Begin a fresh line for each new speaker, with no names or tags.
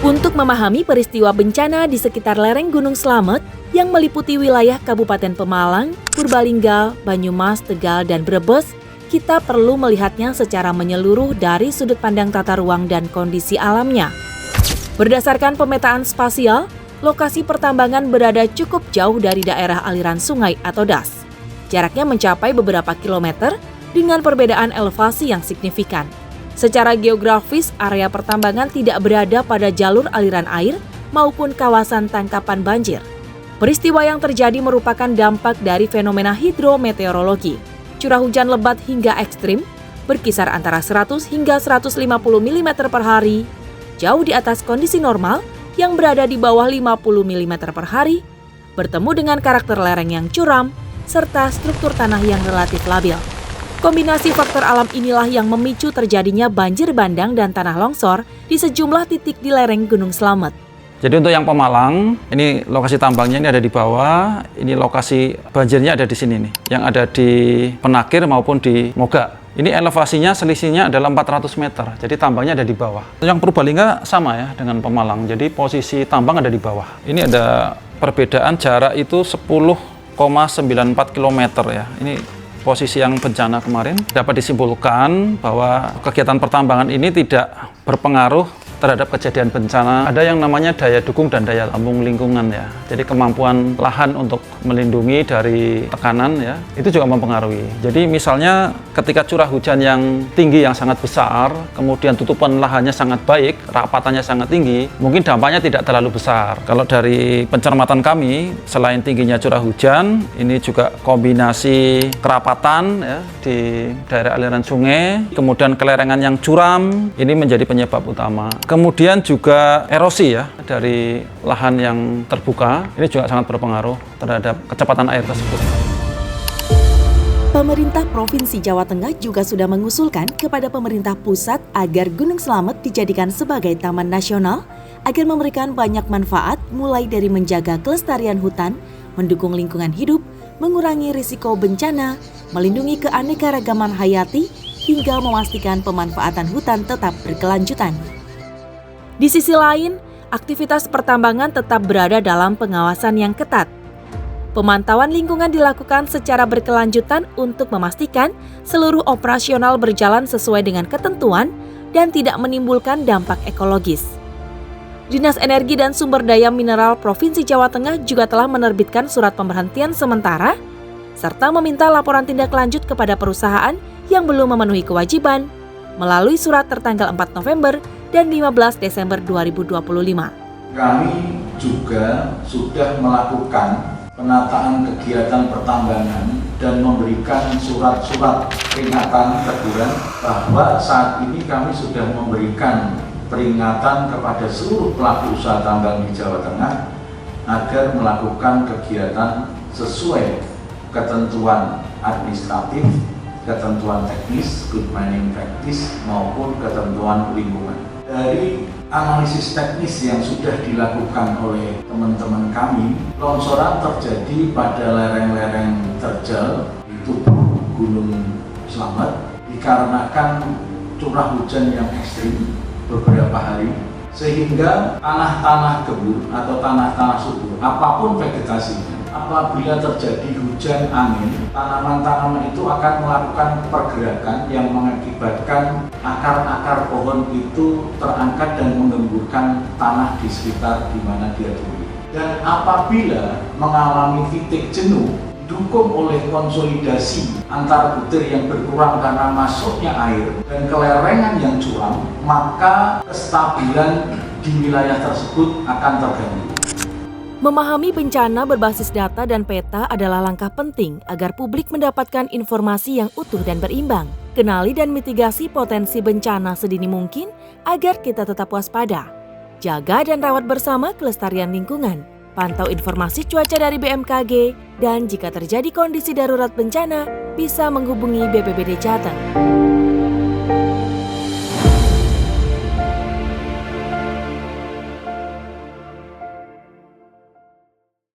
Untuk memahami peristiwa bencana di sekitar lereng Gunung Slamet yang meliputi wilayah Kabupaten Pemalang, Purbalingga, Banyumas, Tegal, dan Brebes, kita perlu melihatnya secara menyeluruh dari sudut pandang tata ruang dan kondisi alamnya. Berdasarkan pemetaan spasial, lokasi pertambangan berada cukup jauh dari daerah aliran sungai atau das. Jaraknya mencapai beberapa kilometer dengan perbedaan elevasi yang signifikan. Secara geografis, area pertambangan tidak berada pada jalur aliran air maupun kawasan tangkapan banjir. Peristiwa yang terjadi merupakan dampak dari fenomena hidrometeorologi. Curah hujan lebat hingga ekstrim, berkisar antara 100 hingga 150 mm per hari, jauh di atas kondisi normal yang berada di bawah 50 mm per hari, bertemu dengan karakter lereng yang curam, serta struktur tanah yang relatif labil. Kombinasi faktor alam inilah yang memicu terjadinya banjir bandang dan tanah longsor di sejumlah titik di lereng Gunung Slamet.
Jadi untuk yang Pemalang, ini lokasi tambangnya ini ada di bawah, ini lokasi banjirnya ada di sini nih, yang ada di Penakir maupun di Moga. Ini elevasinya selisihnya adalah 400 meter, jadi tambangnya ada di bawah. Yang Purbalingga sama ya dengan Pemalang, jadi posisi tambang ada di bawah. Ini ada perbedaan jarak itu 10,94 km ya. Ini posisi yang bencana kemarin. Dapat disimpulkan bahwa kegiatan pertambangan ini tidak berpengaruh terhadap kejadian bencana. Ada yang namanya daya dukung dan daya tampung lingkungan ya. Jadi kemampuan lahan untuk melindungi dari tekanan ya, itu juga mempengaruhi. Jadi misalnya ketika curah hujan yang tinggi yang sangat besar, kemudian tutupan lahannya sangat baik, rapatannya sangat tinggi, mungkin dampaknya tidak terlalu besar. Kalau dari pencermatan kami, selain tingginya curah hujan, ini juga kombinasi kerapatan ya di daerah aliran sungai, kemudian kelerengan yang curam, ini menjadi penyebab utama. Kemudian juga erosi ya dari lahan yang terbuka, ini juga sangat berpengaruh terhadap kecepatan air tersebut.
Pemerintah Provinsi Jawa Tengah juga sudah mengusulkan kepada pemerintah pusat agar Gunung Slamet dijadikan sebagai taman nasional agar memberikan banyak manfaat mulai dari menjaga kelestarian hutan, mendukung lingkungan hidup, mengurangi risiko bencana, melindungi keanekaragaman hayati, hingga memastikan pemanfaatan hutan tetap berkelanjutan. Di sisi lain, aktivitas pertambangan tetap berada dalam pengawasan yang ketat. Pemantauan lingkungan dilakukan secara berkelanjutan untuk memastikan seluruh operasional berjalan sesuai dengan ketentuan dan tidak menimbulkan dampak ekologis. Dinas Energi dan Sumber Daya Mineral Provinsi Jawa Tengah juga telah menerbitkan surat pemberhentian sementara serta meminta laporan tindak lanjut kepada perusahaan yang belum memenuhi kewajiban melalui surat tertanggal 4 November dan 15 Desember 2025.
Kami juga sudah melakukan penataan kegiatan pertambangan dan memberikan surat-surat peringatan teguran bahwa saat ini kami sudah memberikan peringatan kepada seluruh pelaku usaha tambang di Jawa Tengah agar melakukan kegiatan sesuai ketentuan administratif, ketentuan teknis, good mining practice maupun ketentuan lingkungan. Dari analisis teknis yang sudah dilakukan oleh teman-teman kami, longsoran terjadi pada lereng-lereng terjal di tubuh Gunung Slamet dikarenakan curah hujan yang ekstrim beberapa hari, sehingga tanah-tanah gembur atau tanah-tanah subur, apapun vegetasinya, apabila terjadi hujan angin, tanaman-tanaman itu akan melakukan pergerakan yang mengakibatkan akar-akar pohon itu terangkat dan menggemburkan tanah di sekitar di mana dia tumbuh. Dan apabila mengalami titik jenuh, didukung oleh konsolidasi antar butir yang berkurang karena masuknya air dan kelerengan yang curam, maka kestabilan di wilayah tersebut akan terganggu.
Memahami bencana berbasis data dan peta adalah langkah penting agar publik mendapatkan informasi yang utuh dan berimbang. Kenali dan mitigasi potensi bencana sedini mungkin agar kita tetap waspada. Jaga dan rawat bersama kelestarian lingkungan. Pantau informasi cuaca dari BMKG dan jika terjadi kondisi darurat bencana, bisa menghubungi BPBD Jateng.